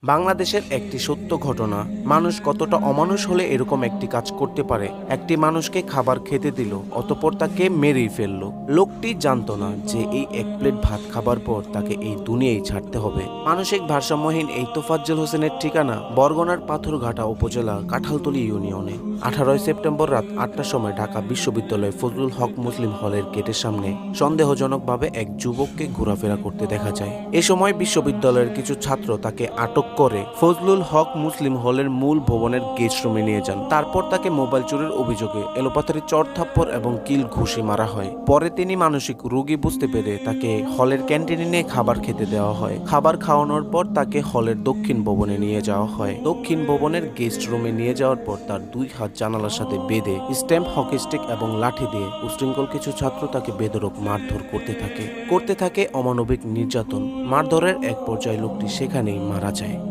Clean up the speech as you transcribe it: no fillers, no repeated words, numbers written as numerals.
বাংলাদেশের একটি সত্য ঘটনা। মানুষ কতটা অমানুষ হলে এরকম একটি কাজ করতে পারে। একটি মানুষকে খাবার খেতে দিল, অতঃপর তাকে মেরেই ফেললো। লোকটি জানতো না যে এই এক প্লেট ভাত খাবার পর তাকে এই দুনিয়ায় ছাড়তে হবে। মানসিক ভারসাম্যহীন এই তোফাজ্জল হোসেনের ঠিকানা বরগুনার পাথরঘাটা উপজেলা কাঁঠালতলী ইউনিয়নে। 18 সেপ্টেম্বর রাত 8টার সময় ঢাকা বিশ্ববিদ্যালয় ফজলুল হক মুসলিম হলের গেটের সামনে সন্দেহজনকভাবে এক যুবককে ঘোরাফেরা করতে দেখা যায়। এ সময় বিশ্ববিদ্যালয়ের কিছু ছাত্র তাকে আটক করে ফজলুল হক মুসলিম হলের মূল ভবনের গেস্ট রুমে নিয়ে যান। তারপর তাকে মোবাইল চুরির অভিযোগে এলোপাতাড়ি চড়-থাপ্পড় এবং কিল ঘুষি মারা হয়। পরে তিনি মানসিক রোগী বুঝতে পেরে তাকে হলের ক্যান্টিনে নিয়ে খাবার খেতে দেওয়া হয়। খাবার খাওয়ানোর পর তাকে হলের দক্ষিণ ভবনে নিয়ে যাওয়া হয়। দক্ষিণ ভবনের গেস্ট রুমে নিয়ে যাওয়ার পর তার 2 হাত জানালার সাথে বেঁধে স্ট্যাম্প, হকি স্টিক এবং লাঠি দিয়ে উশৃঙ্খল কিছু ছাত্র তাকে বেধড়ক মারধর করতে থাকে অমানবিক নির্যাতন। মারধরের এক পর্যায়ে লোকটি সেখানেই মারা যায়।